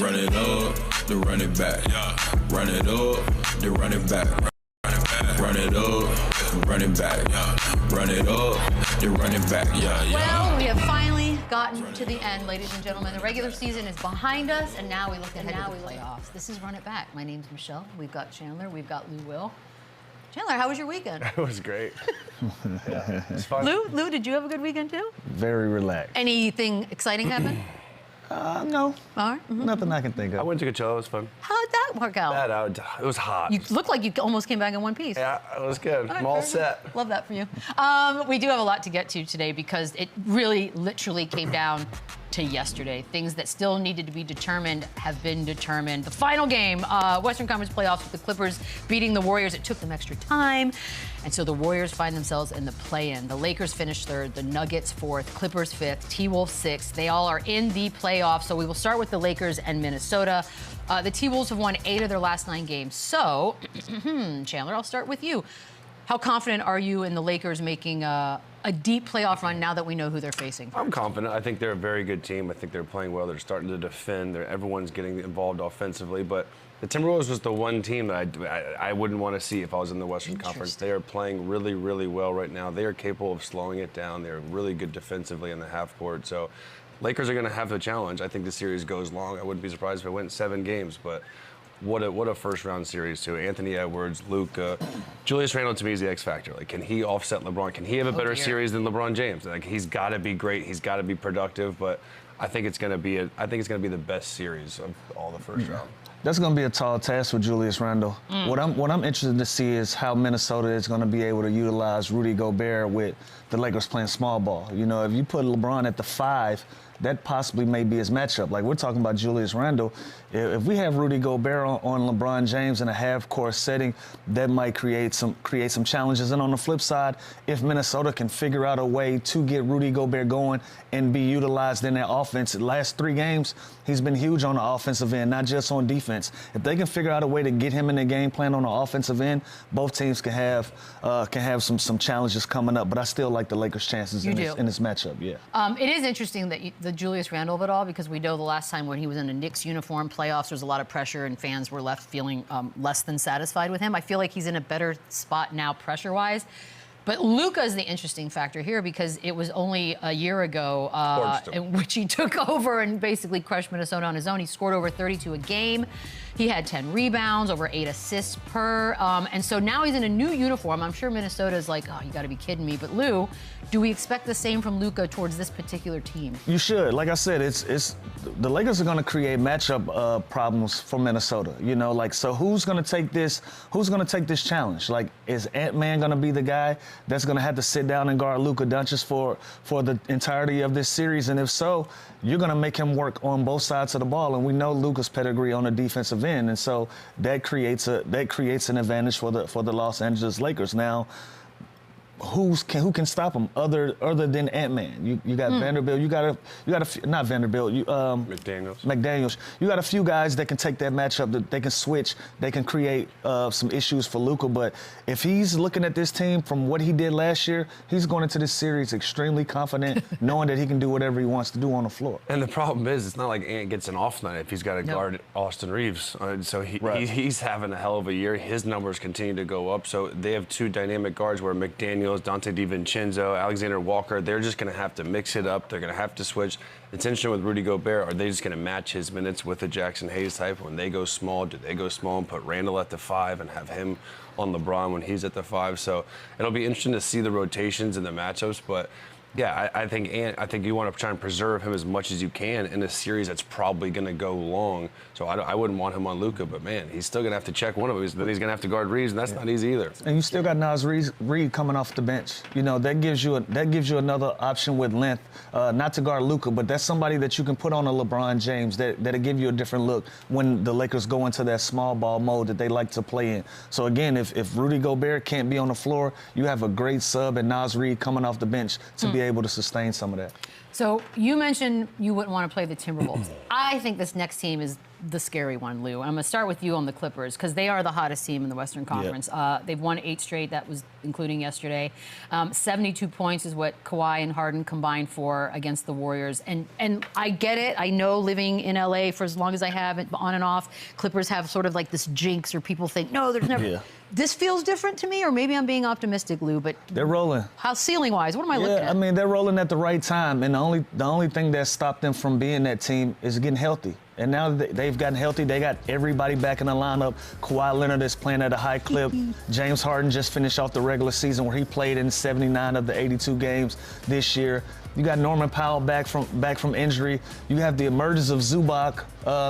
Run it up, then run it back. Run it up, then run it back. Run it up, run it back. Run it up, then run it back. Well, we have finally gotten to the end, ladies and gentlemen. The regular season is behind us, and now we look ahead to the playoffs. This is Run It Back. My name's Michelle. We've got Chandler. We've got Lou Will. Chandler, how was your weekend? It was great. Yeah, it's fun. Lou, did you have a good weekend too? Very relaxed. Anything exciting happen? No. All right. Nothing I can think of. I went to Coachella. It was fun. How'd that work out? It was hot. You look like you almost came back in one piece. Yeah, it was good. I'm all set. Love that for you. We do have a lot to get to today because it really literally came down to yesterday. Things that still needed to be determined have been determined. The final game, Western Conference playoffs with the Clippers beating the Warriors. It took them extra time. And so the Warriors find themselves in the play-in. The Lakers finished third, the Nuggets fourth, Clippers fifth, TWolves sixth. They all are in the playoffs. So we will start with the Lakers and Minnesota. The TWolves have won 8 of their last 9 games. So, Chandler, I'll start with you. How confident are you in the Lakers making a deep playoff run now that we know who they're facing? I'm confident. I think they're a very good team. I think they're playing well. They're starting to defend. Everyone's getting involved offensively. But the Timberwolves was the one team that I wouldn't want to see if I was in the Western Conference. They are playing really, really well right now. They are capable of slowing it down. They're really good defensively in the half court. So Lakers are going to have the challenge. I think the series goes long. I wouldn't be surprised if it went 7 games. But what a first-round series, too. Anthony Edwards, Luka. Julius Randle, to me, is the X factor. Like, can he offset LeBron? Can he have a better series than LeBron James? Like, he's got to be great. He's got to be productive. But I think it's going to be the best series of all the first round. That's going to be a tall task for Julius Randle. What I'm interested to see is how Minnesota is going to be able to utilize Rudy Gobert with the Lakers playing small ball. You know, if you put LeBron at the 5, that possibly may be his matchup. Like, we're talking about Julius Randle. If we have Rudy Gobert on LeBron James in a half-court setting, that might create some challenges. And on the flip side, if Minnesota can figure out a way to get Rudy Gobert going and be utilized in their offense, the last 3 games, he's been huge on the offensive end, not just on defense. If they can figure out a way to get him in the game plan on the offensive end, both teams can have some challenges coming up. But I still like the Lakers' chances in this matchup. Yeah. It is interesting that the Julius Randle of it all, because we know the last time when he was in a Knicks uniform, playoffs, there was a lot of pressure and fans were left feeling less than satisfied with him. I feel like he's in a better spot now pressure-wise. But Luka is the interesting factor here because it was only a year ago in which he took over and basically crushed Minnesota on his own. He scored over 32 a game. He had 10 rebounds, over 8 assists per. And so now he's in a new uniform. I'm sure Minnesota's like, oh, you got to be kidding me. But Lou, do we expect the same from Luka towards this particular team? You should. Like I said, it's the Lakers are going to create matchup problems for Minnesota. You know, like, so who's going to take this? Who's going to take this challenge? Like, is Ant-Man going to be the guy that's going to have to sit down and guard Luka Doncic for the entirety of this series? And if so, you're going to make him work on both sides of the ball. And we know Luka's pedigree on the defensive end, and so that creates an advantage for the Los Angeles Lakers. Now, who can stop him other than Ant-Man? You got Vanderbilt. You got not Vanderbilt. McDaniels. You got a few guys that can take that matchup. That they can switch. They can create some issues for Luka. But if he's looking at this team from what he did last year, he's going into this series extremely confident, knowing that he can do whatever he wants to do on the floor. And the problem is, it's not like Ant gets an off night if he's got to guard Austin Reeves. So he's having a hell of a year. His numbers continue to go up. So they have 2 dynamic guards where McDaniels, Dante DiVincenzo, Alexander Walker, they're just going to have to mix it up. They're going to have to switch. It's interesting with Rudy Gobert. Are they just going to match his minutes with the Jackson Hayes type? When they go small, do they go small and put Randall at the 5 and have him on LeBron when he's at the 5? So it'll be interesting to see the rotations and the matchups. But yeah, I think you want to try and preserve him as much as you can in a series that's probably going to go long. So I wouldn't want him on Luka, but man, he's still going to have to check one of them. Then he's going to have to guard Reeves, and that's not easy either. And you still got Naz Reid coming off the bench. You know, that gives you another option with length, not to guard Luka, but that's somebody that you can put on a LeBron James that'll give you a different look when the Lakers go into that small ball mode that they like to play in. So again, if Rudy Gobert can't be on the floor, you have a great sub and Naz Reid coming off the bench to be able to sustain some of that. So you mentioned you wouldn't want to play the Timberwolves. I think this next team is the scary one, Lou. I'm going to start with you on the Clippers because they are the hottest team in the Western Conference. Yep. They've won 8 straight. That was including yesterday. 72 points is what Kawhi and Harden combined for against the Warriors. And I get it. I know living in LA for as long as I have, on and off, Clippers have sort of like this jinx, or people think, no, there's never. Yeah. This feels different to me, or maybe I'm being optimistic, Lou, but they're rolling. How ceiling-wise? What am I looking at? I mean, they're rolling at the right time, and the only thing that stopped them from being that team is getting healthy. And now that they've gotten healthy, they got everybody back in the lineup. Kawhi Leonard is playing at a high clip. James Harden just finished off the regular season where he played in 79 of the 82 games this year. You got Norman Powell back from injury. You have the emergence of Zubac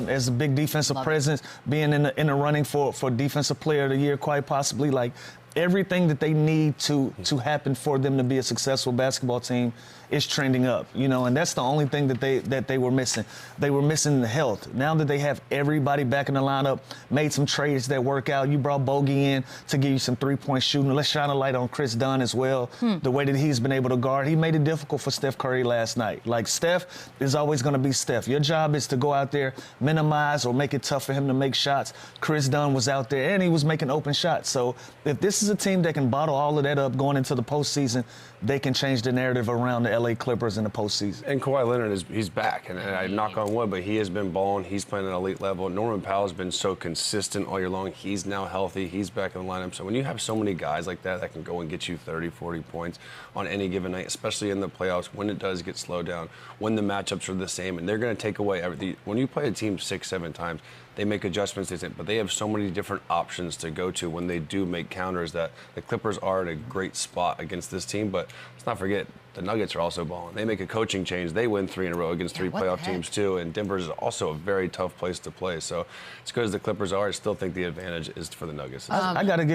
as a big defensive presence, being in the running for Defensive Player of the Year, quite possibly. Like, everything that they need to happen for them to be a successful basketball team is trending up, you know, and that's the only thing that they were missing. They were missing the health. Now that they have everybody back in the lineup, made some trades that work out. You brought Bogey in to give you some three-point shooting. Let's shine a light on Chris Dunn as well. The way that he's been able to guard, he made it difficult for Steph Curry last night. Like, Steph is always going to be Steph. Your job is to go out there, minimize or make it tough for him to make shots. Chris Dunn was out there and he was making open shots. So if this is a team that can bottle all of that up going into the postseason, they can change the narrative around the LA Clippers in the postseason. And Kawhi Leonard he's back, and I knock on wood, but he has been balling. He's playing at an elite level. Norman Powell's been so consistent all year long. He's now healthy. He's back in the lineup. So when you have so many guys like that can go and get you 30, 40 points on any given night, especially in the playoffs, when it does get slowed down, when the matchups are the same, and they're going to take away everything. When you play a team 6, 7 times, they make adjustments, but they have so many different options to go to when they do make counters that the Clippers are in a great spot against this team. But let's not forget, the Nuggets are also balling. They make a coaching change. They win 3 in a row against 3 playoff teams too, and Denver is also a very tough place to play. So as good as the Clippers are, I still think the advantage is for the Nuggets. I gotta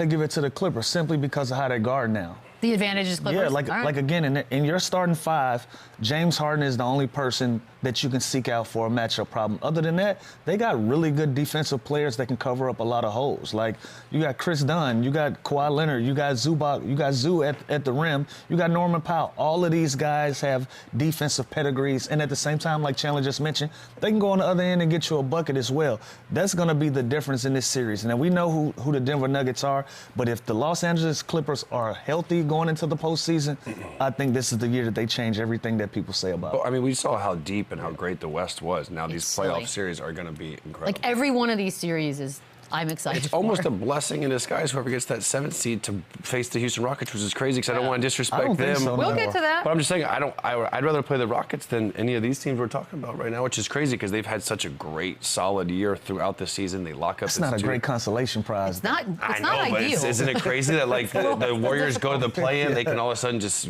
give it to the Clippers simply because of how they guard now. The advantage is Clippers? Yeah, like again, in your starting 5, James Harden is the only person that you can seek out for a matchup problem. Other than that, they got really good defensive players that can cover up a lot of holes. Like, you got Chris Dunn, you got Kawhi Leonard, you got Zubac, you got Zoo at the rim, you got Norman Powell. All of these guys have defensive pedigrees, and at the same time, like Chandler just mentioned, they can go on the other end and get you a bucket as well. That's going to be the difference in this series. Now, we know who the Denver Nuggets are, but if the Los Angeles Clippers are healthy going into the postseason, I think this is the year that they change everything that people say about it. Well, I mean, we saw how deep and how great the West was. Now these playoff series are going to be incredible. Like, every one of these series is, I'm excited. It's almost a blessing in disguise whoever gets that 7th seed to face the Houston Rockets, which is crazy because I don't want to disrespect them. So, we'll get to that. But I'm just saying, I'd rather play the Rockets than any of these teams we're talking about right now, which is crazy because they've had such a great, solid year throughout the season. They lock up. It's not a great consolation prize. It's not ideal. But isn't it crazy that like the Warriors go to the play-in, they can all of a sudden just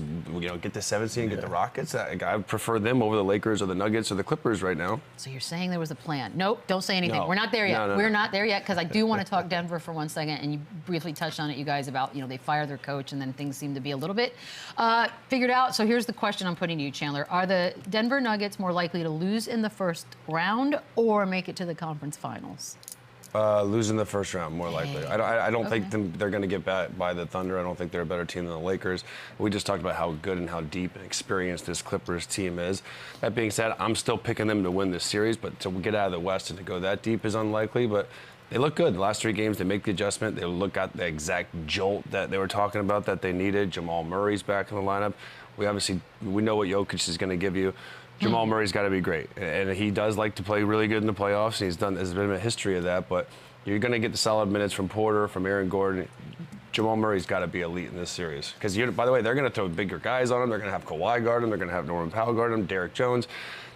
get the 7th seed and get the Rockets? I prefer them over the Lakers or the Nuggets or the Clippers right now. So you're saying there was a plan? Nope, don't say anything. No. We're not there yet. No. We're not there yet because I do want to talk Denver for 1 second, and you briefly touched on it, you guys, about they fire their coach and then things seem to be a little bit figured out. So here's the question I'm putting to you, Chandler. Are the Denver Nuggets more likely to lose in the first round or make it to the conference finals? Losing the first round, more likely. I don't think they're going to get by the Thunder. I don't think they're a better team than the Lakers. We just talked about how good and how deep and experienced this Clippers team is. That being said, I'm still picking them to win this series, but to get out of the West and to go that deep is unlikely. But they look good. The last 3 games, they make the adjustment. They look at the exact jolt that they were talking about that they needed. Jamal Murray's back in the lineup. We know what Jokic is going to give you. Jamal Murray's got to be great, and he does like to play really good in the playoffs. There's been a history of that, but you're going to get the solid minutes from Porter, from Aaron Gordon. Jamal Murray's got to be elite in this series because, by the way, they're going to throw bigger guys on him. They're going to have Kawhi guard him. They're going to have Norman Powell guard him. Derek Jones.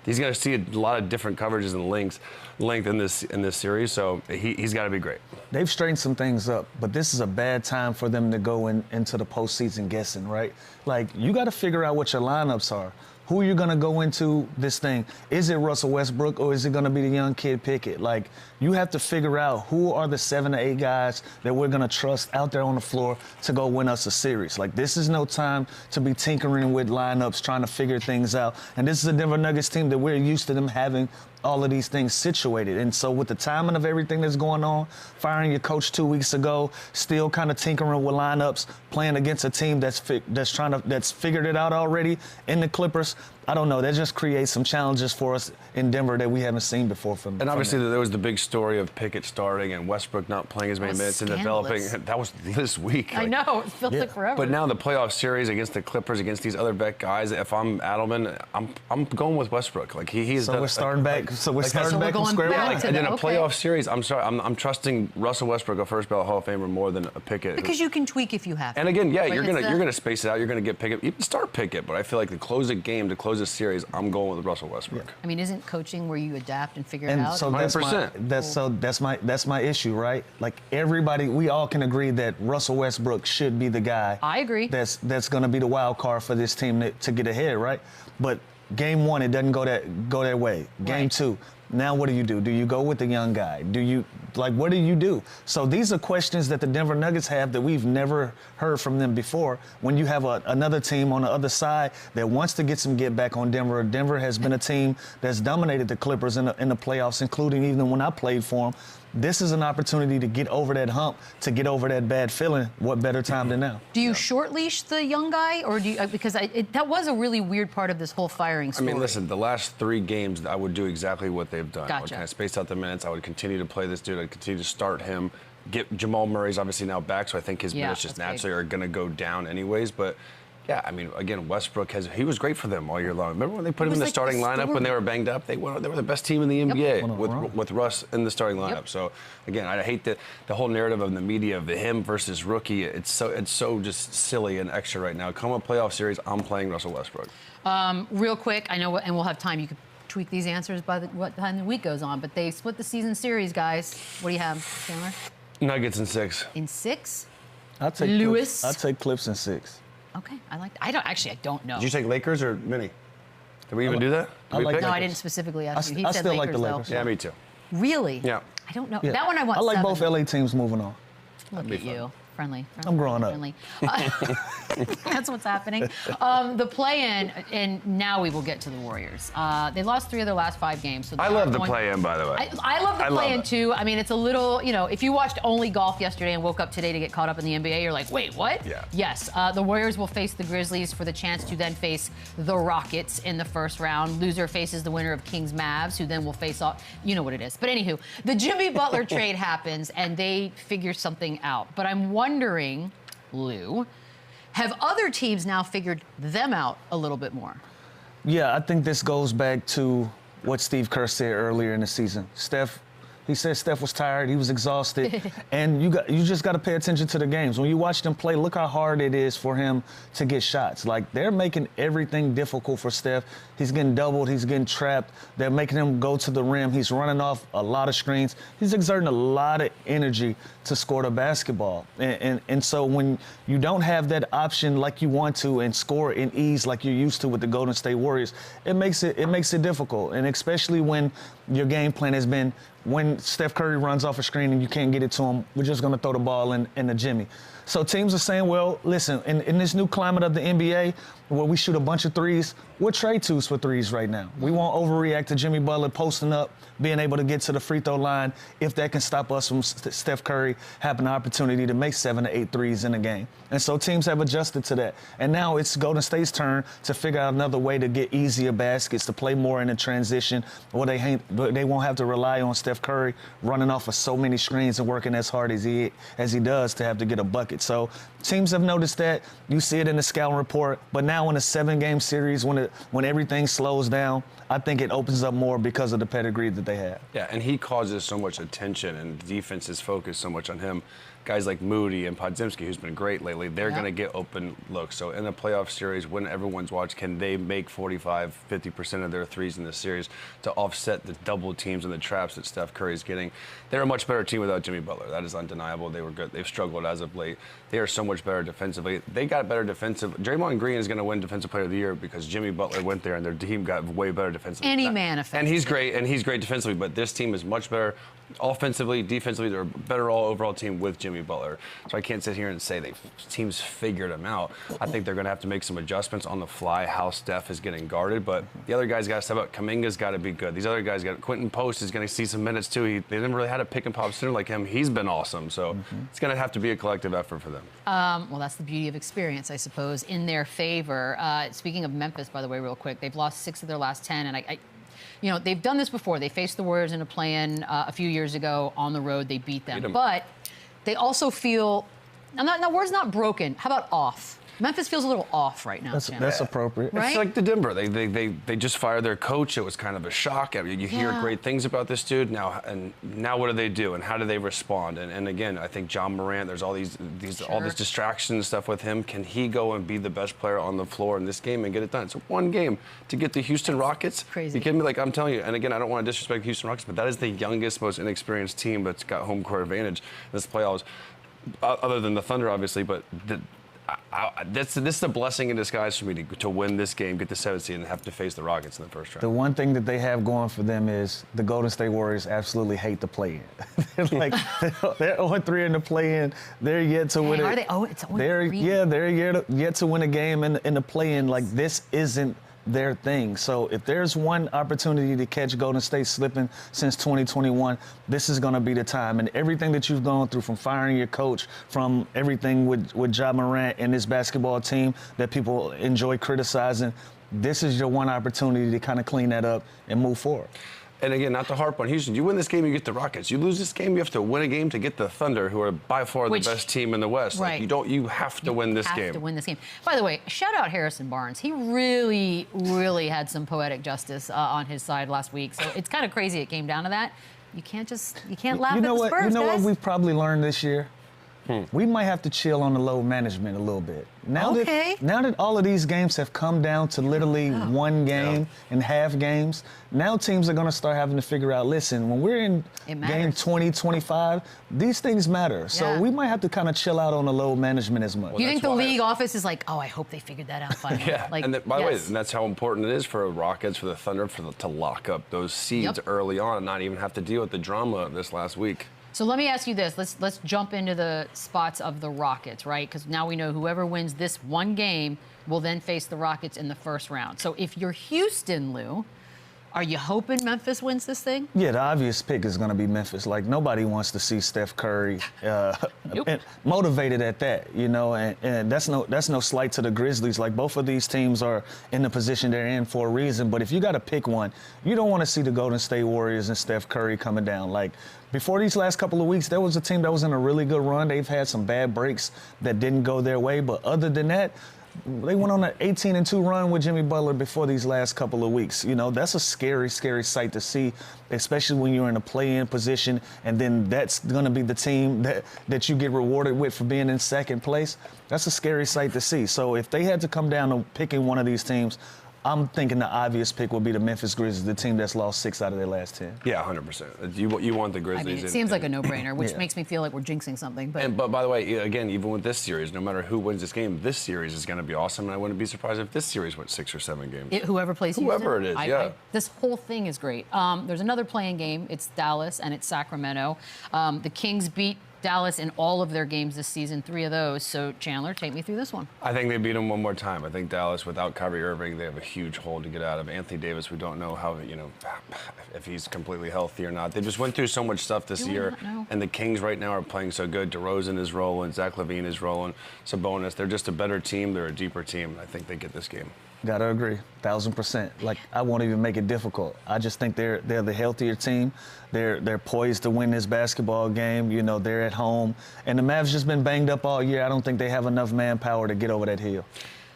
He's going to see a lot of different coverages and length in this series, so he's got to be great. They've straightened some things up, but this is a bad time for them to go into the postseason guessing, right? Like, you got to figure out what your lineups are. Who are you going to go into this thing? Is it Russell Westbrook or is it going to be the young kid Pickett? Like, you have to figure out who are the 7 to 8 guys that we're going to trust out there on the floor to go win us a series. Like, this is no time to be tinkering with lineups, trying to figure things out. And this is a Denver Nuggets team that we're used to them having all of these things situated. And so with the timing of everything that's going on, firing your coach 2 weeks ago, still kind of tinkering with lineups, playing against a team that's figured it out already in the Clippers, I don't know. That just creates some challenges for us in Denver that we haven't seen before from. And obviously them. there was the big story of Pickett starting and Westbrook not playing as many minutes and developing. That was this week. I know, it feels like forever. But now the playoff series against the Clippers, against these other vet guys, if I'm Adelman, I'm going with Westbrook. Like he's. So we're starting back. So we're starting back from square one. And in a playoff series, I'm sorry, I'm trusting Russell Westbrook, a first ballot Hall of Famer, more than a Pickett. Because you can tweak if you have to. And again, yeah, you're gonna space it out. You're gonna get Pickett. You can start Pickett, but I feel like to close a game, to close a series, I'm going with Russell Westbrook. I mean, isn't coaching where you adapt and figure it out? So 100%. that's my issue, right? Like everybody, we all can agree that Russell Westbrook should be the guy. I agree. That's going to be the wild card for this team to get ahead, right? But game one, it doesn't go that way. Game two, now what do? Do you go with the young guy? What do you do? So these are questions that the Denver Nuggets have that we've never heard from them before. When you have another team on the other side that wants to get some get back on Denver. Denver has been a team that's dominated the Clippers in the playoffs, including even when I played for them. This is an opportunity to get over that hump, to get over that bad feeling. What better time than now? Do you short leash the young guy, or do you? Because that was a really weird part of this whole firing story. I mean, listen, the last 3 games, I would do exactly what they've done. Gotcha. I would kind of space out the minutes. I would continue to play this dude. I'd continue to start him. Jamal Murray's obviously now back, so I think his minutes just naturally are going to go down anyways. But yeah, I mean, again, Westbrook he was great for them all year long. Remember when they put him in the starting lineup when they were banged up? They were the best team in the NBA with Russ in the starting lineup. So again, I hate the whole narrative of the media of him versus rookie. It's so just silly and extra right now. Come a playoff series, I'm playing Russell Westbrook. Real quick, I know, and we'll have time. You could tweak these answers by what time the week goes on. But they split the season series, guys. What do you have, Chandler? Nuggets in 6. In 6? I'll take Lewis. I'll take Clips in 6. Okay, I like that. I don't know. Did you take Lakers or Mini? Did we even do that? I like No, I didn't specifically ask you. He I said still Lakers, like the Lakers. though. Yeah, me too. Really? Yeah. I don't know. Yeah. That one I want. I like 7. both LA teams moving on. Look at you. Friendly. I'm growing up. Friendly. That's what's happening. The play-in, and now we will get to the Warriors. They lost 3 of their last 5 games. So I love the play-in, by the way. I love the play-in, too. I mean, it's a little, if you watched only golf yesterday and woke up today to get caught up in the NBA, you're like, wait, what? Yeah. Yes. The Warriors will face the Grizzlies for the chance to then face the Rockets in the first round. Loser faces the winner of Kings-Mavs, who then will face off. You know what it is. But anywho, the Jimmy Butler trade happens, and they figure something out. But I'm wondering, Lou, have other teams now figured them out a little bit more? Yeah, I think this goes back to what Steve Kerr said earlier in the season. He said Steph was tired, he was exhausted, and you just got to pay attention to the games. When you watch them play, look how hard it is for him to get shots. Like, they're making everything difficult for Steph. He's getting doubled, he's getting trapped. They're making him go to the rim. He's running off a lot of screens. He's exerting a lot of energy to score the basketball. And so when you don't have that option like you want to and score in ease like you're used to with the Golden State Warriors, it makes it difficult. And especially when your game plan has been, when Steph Curry runs off a screen and you can't get it to him, we're just going to throw the ball in the Jimmy. So teams are saying, well, listen, in this new climate of the NBA, where we shoot a bunch of threes, we're trade twos for threes right now. We won't overreact to Jimmy Butler posting up, being able to get to the free throw line, if that can stop us from Steph Curry having the opportunity to make 7 to 8 threes in a game. And so teams have adjusted to that. And now it's Golden State's turn to figure out another way to get easier baskets, to play more in a transition, where they won't have to rely on Steph Curry running off of so many screens and working as hard as he does to have to get a bucket. So teams have noticed that. You see it in the scouting report. But now in a 7-game series, when everything slows down, I think it opens up more because of the pedigree that they have. Yeah, and he causes so much attention, and the defense is focused so much on him. Guys like Moody and Podziemski, who's been great lately, they're going to get open looks. So in a playoff series, when everyone's watched, can they make 45, 50% of their threes in the series to offset the double teams and the traps that Steph Curry's getting? They're a much better team without Jimmy Butler. That is undeniable. They were good. They've struggled as of late. They are so much better defensively. They got better defensive. Draymond Green is going to win Defensive Player of the Year because Jimmy Butler went there and their team got way better defensively. Any man offensively. And he's great defensively, but this team is much better offensively, defensively. They're a better overall team with Jimmy Jimmy Butler. So I can't sit here and say teams figured him out. I think they're going to have to make some adjustments on the fly, how Steph is getting guarded. But the other guys got to step up. Kuminga's got to be good. These other guys Quentin Post is going to see some minutes too. They never really had a pick and pop center like him. He's been awesome. So it's going to have to be a collective effort for them. Well, that's the beauty of experience, I suppose, in their favor. Speaking of Memphis, by the way, real quick, they've lost 6 of their last 10, and you know, they've done this before. They faced the Warriors in a play-in a few years ago on the road. They beat them. But they also feel, now word's not broken. How about off? Memphis feels a little off right now. That's appropriate. Right? It's like the Denver. They just fired their coach. It was kind of a shock. I mean, you hear great things about this dude now, and now what do they do, and how do they respond? And again, I think John Morant. There's all all this distraction and stuff with him. Can he go and be the best player on the floor in this game and get it done? It's one game to get the Houston Rockets. Crazy. You kidding me? Like I'm telling you. And again, I don't want to disrespect the Houston Rockets, but that is the youngest, most inexperienced team that's got home court advantage in this playoffs, other than the Thunder, obviously, but. This is a blessing in disguise for me to win this game, get the 7th seed, and have to face the Rockets in the first round. The one thing that they have going for them is the Golden State Warriors absolutely hate the play-in. They're 0-3 in the play-in. They're yet to win it. Are they? Oh, it's 0-3. They're yet to win a game in the play-in. Like, this isn't their thing. So if there's one opportunity to catch Golden State slipping since 2021, this is going to be the time. And everything that you've gone through, from firing your coach, from everything with Ja Morant and this basketball team that people enjoy criticizing, this is your one opportunity to kind of clean that up and move forward. And again, not to harp on Houston. You win this game, you get the Rockets. You lose this game, you have to win a game to get the Thunder, who are by far the best team in the West. Right. Like, you have to win this game. You have to win this game. By the way, shout out Harrison Barnes. He really, really had some poetic justice on his side last week. So it's kind of crazy it came down to that. You can't laugh at the Spurs, You know guys. what we've probably learned this year? We might have to chill on the load management a little bit. Now that all of these games have come down to literally one game and half games, now teams are going to start having to figure out, listen, when we're in game 20, 25, these things matter. So we might have to kind of chill out on the load management as much. You think the league office is like, oh, I hope they figured that out finally. Like, and by the way, that's how important it is for Rockets, for the Thunder, to lock up those seeds early on and not even have to deal with the drama of this last week. So let me ask you this. Let's jump into the spots of the Rockets, right? Because now we know whoever wins this one game will then face the Rockets in the first round. So if you're Houston, Lou, are you hoping Memphis wins this thing? Yeah, the obvious pick is going to be Memphis. Like, nobody wants to see Steph Curry motivated at that, you know, and that's no slight to the Grizzlies. Like, both of these teams are in the position they're in for a reason. But if you got to pick one, you don't want to see the Golden State Warriors and Steph Curry coming down. Like, before these last couple of weeks, there was a team that was in a really good run. They've had some bad breaks that didn't go their way. But other than that, they went on an 18-2 run with Jimmy Butler before these last couple of weeks. You know, that's a scary, scary sight to see, especially when you're in a play-in position, and then that's going to be the team that you get rewarded with for being in second place. That's a scary sight to see. So if they had to come down to picking one of these teams, I'm thinking the obvious pick would be the Memphis Grizzlies, the team that's lost 6 out of their last 10. Yeah, 100%. You want the Grizzlies. I mean, it seems like a no-brainer, which makes me feel like we're jinxing something. But by the way, again, even with this series, no matter who wins this game, this series is going to be awesome, and I wouldn't be surprised if this series went 6 or 7 games. Whoever plays Houston? Whoever it is, this whole thing is great. There's another playing game. It's Dallas, and it's Sacramento. The Kings beat Dallas in all of their games this season, 3 of those. So, Chandler, take me through this one. I think they beat them one more time. I think Dallas, without Kyrie Irving, they have a huge hole to get out of. Anthony Davis, we don't know how, if he's completely healthy or not. They just went through so much stuff this year. And the Kings right now are playing so good. DeRozan is rolling. Zach LaVine is rolling. Sabonis. They're just a better team. They're a deeper team. I think they get this game. Gotta agree, 1,000%. Like, I won't even make it difficult. I just think they're the healthier team. They're poised to win this basketball game. You know, they're at home, and the Mavs just been banged up all year. I don't think they have enough manpower to get over that hill.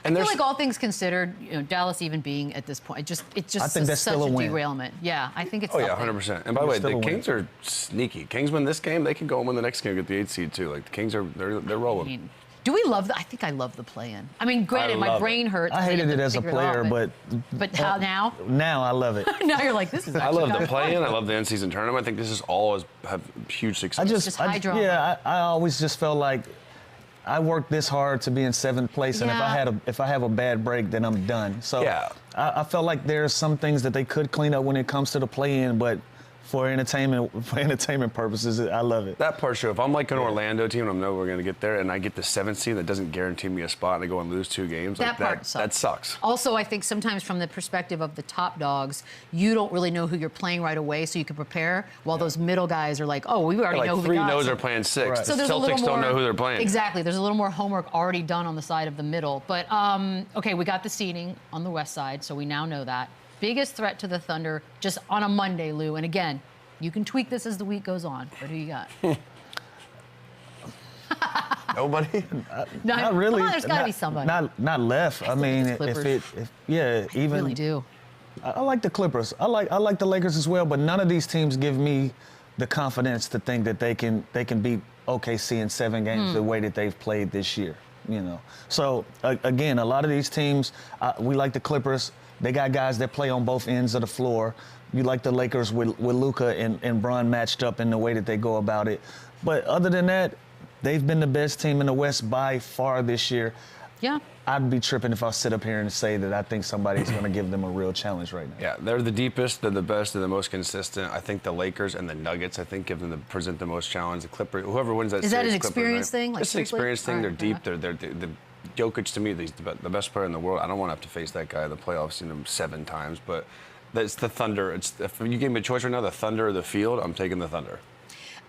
And I feel like all things considered, Dallas even being at this point, it's just such a derailment. Yeah, I think it's. Oh yeah, 100%. And by the way, the Kings are sneaky. Kings win this game, they can go and win the next game, get the 8th seed too. Like, the Kings are they're rolling. I mean, do we love I think I love the play-in. I mean, granted, my brain hurts. I hated it as a player, but how now? Now I love it. Now you're like, this is. I love the play-in. I love the in-season tournament. I think this is always have huge success. I always just felt like I worked this hard to be in 7th place, and if I have a bad break, then I'm done. So I felt like there's some things that they could clean up when it comes to the play-in, but for entertainment purposes. I love it. That part's true. If I'm like an Orlando team and I know we're going to get there, and I get the 7th seed that doesn't guarantee me a spot, and I go and lose 2 games, that sucks. Also, I think sometimes from the perspective of the top dogs, you don't really know who you're playing right away, so you can prepare. While those middle guys are like, oh, we already know who we got. 3 knows are playing 6. Right. So the Celtics don't know who they're playing. Exactly. There's a little more homework already done on the side of the middle. But okay, we got the seeding on the west side, so we now know that. Biggest threat to the Thunder just on a Monday, Lou. And again, you can tweak this as the week goes on. But who you got? Nobody? Not really. Come on, there's got to be somebody. Not left. I mean, even. I really do. I like the Clippers. I like the Lakers as well. But none of these teams give me the confidence to think that they can beat OKC in 7 games the way that they've played this year. You know. So again, a lot of these teams, we like the Clippers. They got guys that play on both ends of the floor. You like the Lakers with Luka and Bron matched up in the way that they go about it. But other than that, they've been the best team in the West by far this year. Yeah. I'd be tripping if I sit up here and say that I think somebody's going to give them a real challenge right now. Yeah, they're the deepest, they're the best, they're the most consistent. I think the Lakers and the Nuggets, present the most challenge. The Clippers, whoever wins that series. Is that an experience thing? It's an experience thing. They're deep. They're Jokic, to me, he's the best player in the world. I don't want to have to face that guy in the playoffs, seen him 7 times, but that's the Thunder. If you gave me a choice right now, the Thunder or the field, I'm taking the Thunder.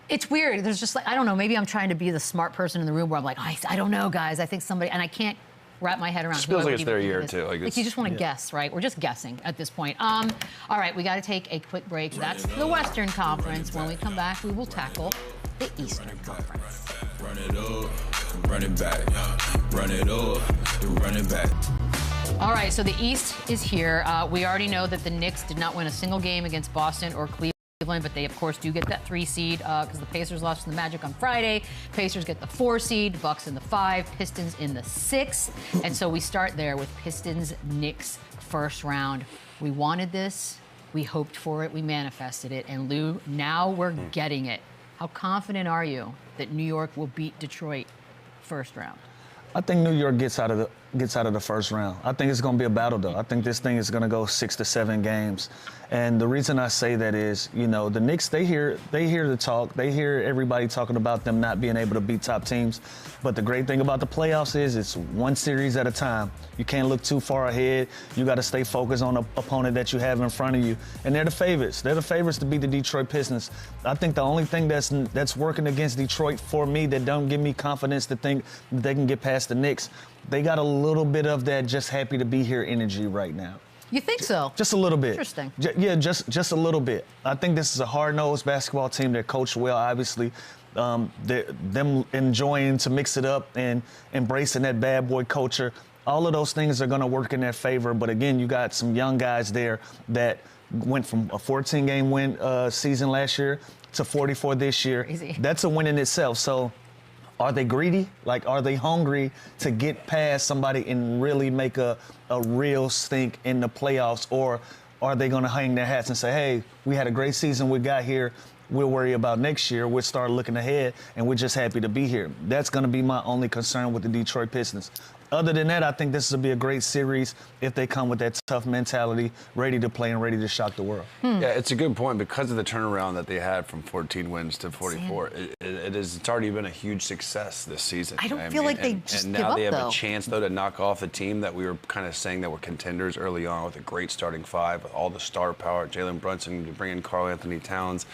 It's weird. There's just like, I don't know, maybe I'm trying to be the smart person in the room where I'm like, I don't know, guys. I think somebody, and I can't wrap my head around. It feels like it's their year, too. Like you just want to guess, right? We're just guessing at this point. All right, we got to take a quick break. That's the Western Conference. When we come back, we will tackle the Eastern Conference. Run it up, run it back. Run it up, run it back. All right, so the East is here. We already know that the Knicks did not win a single game against Boston or Cleveland, but they, of course, do get that 3 seed because the Pacers lost to the Magic on Friday. Pacers get the 4 seed, Bucks in the 5, Pistons in the 6. And so we start there with Pistons-Knicks first round. We wanted this. We hoped for it. We manifested it. And, Lou, now we're getting it. How confident are you that New York will beat Detroit first round? I think New York gets out of the first round. I think it's going to be a battle, though. I think this thing is going to go 6 to 7 games. And the reason I say that is, you know, the Knicks, they hear the talk. They hear everybody talking about them not being able to beat top teams. But the great thing about the playoffs is it's one series at a time. You can't look too far ahead. You got to stay focused on the opponent that you have in front of you. And they're the favorites. They're the favorites to beat the Detroit Pistons. I think the only thing that's working against Detroit for me that don't give me confidence to think that they can get past the Knicks, they got a little bit of that just happy to be here energy right now. You think so? Just a little bit. Interesting. Yeah, just a little bit. I think this is a hard-nosed basketball team. They're coached well, obviously. Them enjoying to mix it up and embracing that bad boy culture. All of those things are going to work in their favor. But again, you got some young guys there that went from a 14-game win season last year to 44 this year. Crazy. That's a win in itself. So are they greedy? Like, are they hungry to get past somebody and really make a real stink in the playoffs? Or are they going to hang their hats and say, hey, we had a great season we got here. We'll worry about next year. We'll start looking ahead, and we're just happy to be here. That's going to be my only concern with the Detroit Pistons. Other than that, I think this will be a great series if they come with that tough mentality, ready to play and ready to shock the world. Yeah, it's a good point because of the turnaround that they had from 14 wins to 44. It's already been a huge success this season. I don't feel like they just and give now up, they have though. a chance, though, to knock off a team that we were kind of saying that were contenders early on with a great starting 5, with all the star power, Jalen Brunson, you bring in Karl Anthony Towns.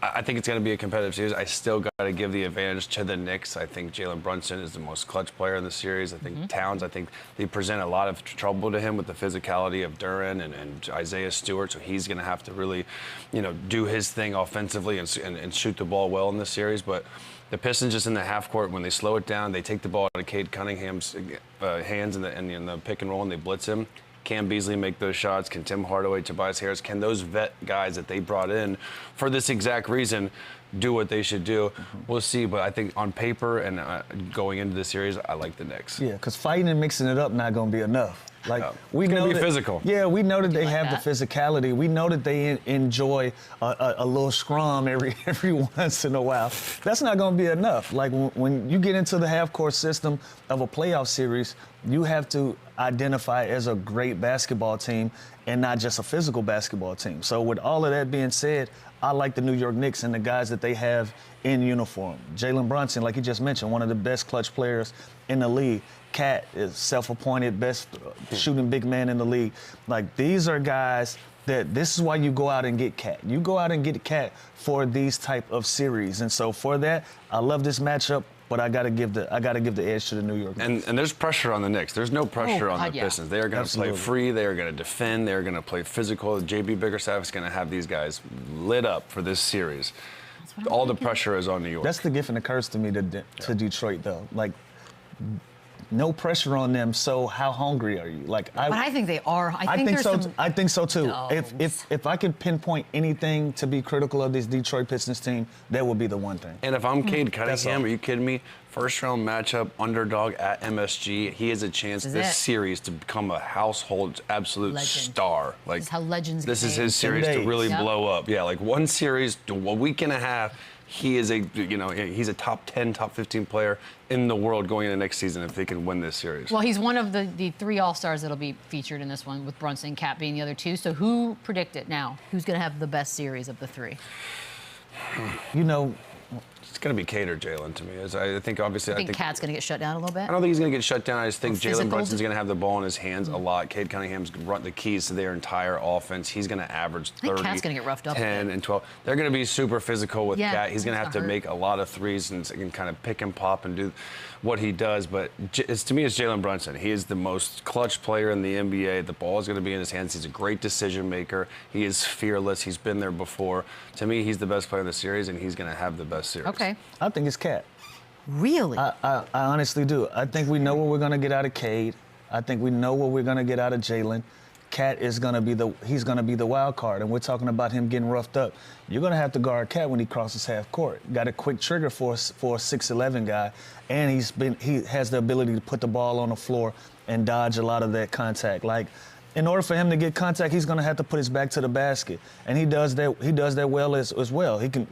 I think it's going to be a competitive series. I still got to give the advantage to the Knicks. I think Jalen Brunson is the most clutch player in the series. I think Towns, I think they present a lot of trouble to him with the physicality of Duren and Isaiah Stewart. So he's going to have to really, you know, do his thing offensively and shoot the ball well in this series. But the Pistons just in the half court, when they slow it down, they take the ball out of Cade Cunningham's hands in the pick and roll and they blitz him. Can Beasley make those shots? Can Tim Hardaway, Tobias Harris, can those vet guys that they brought in for this exact reason do what they should do? We'll see, but I think on paper and going into the series, I like the Knicks. Yeah, because fighting and mixing it up not going to be enough. Like we it's know gonna be that, physical. Yeah, we know that they have that? the physicality. We know that they enjoy a little scrum every once in a while. That's not going to be enough. Like when you get into the half-court system of a playoff series, you have to identify as a great basketball team and not just a physical basketball team. So with all of that being said, I like the New York Knicks and the guys that they have in uniform. Jalen Brunson, like you just mentioned, one of the best clutch players in the league. Cat is self-appointed best shooting big man in the league. Like, these are guys that this is why you go out and get Cat. You go out and get Cat for these type of series. And so for that, I love this matchup. But I gotta give the edge to the New York Knicks. And there's pressure on the Knicks. There's no pressure on the Pistons. They are going to play free. They are going to defend. They are going to play physical. JB Bickerstaff is going to have these guys lit up for this series. All the pressure is on New York. That's the gift and the curse to me to Detroit, though. Like, no pressure on them. So how hungry are you? Like, but I think they are. I think so. some... I think so too. If I could pinpoint anything to be critical of this Detroit Pistons team, that would be the one thing. And if I'm Cade Cunningham, are you kidding me? First round matchup, underdog at MSG. He has a chance this series to become a household absolute star. Like, this is how legends. This is his series to really blow up. Yeah, like one series, a week and a half. He is he's a top 10, top 15 player in the world going into next season if they can win this series. Well, he's one of the 3 All-Stars that'll be featured in this one, with Brunson and Cat being the other 2. So who predict it now? Who's going to have the best series of the 3? You know, it's going to be Cade or Jalen to me. I think obviously. I think Cat's going to get shut down a little bit. I don't think he's going to get shut down. I just think Jalen Brunson's going to have the ball in his hands a lot. Cade Cunningham's run the keys to their entire offense. He's going to average 30, Cat's going to get roughed up 10, and 12. They're going to be super physical with Cat. He's going to have to make a lot of threes and kind of pick and pop and do what he does. But to me, it's Jalen Brunson. He is the most clutch player in the NBA. The ball is going to be in his hands. He's a great decision maker. He is fearless. He's been there before. To me, he's the best player in the series, and he's going to have the best series. Okay. I think it's Cat. Really? I honestly do. I think we know what we're going to get out of Cade. I think we know what we're going to get out of Jalen. Cat is going to be the wild card, and we're talking about him getting roughed up. You're going to have to guard Cat when he crosses half court. Got a quick trigger for a 6'11" guy, and he has the ability to put the ball on the floor and dodge a lot of that contact. Like, in order for him to get contact, he's going to have to put his back to the basket, and he does that. He does that well as well. He can.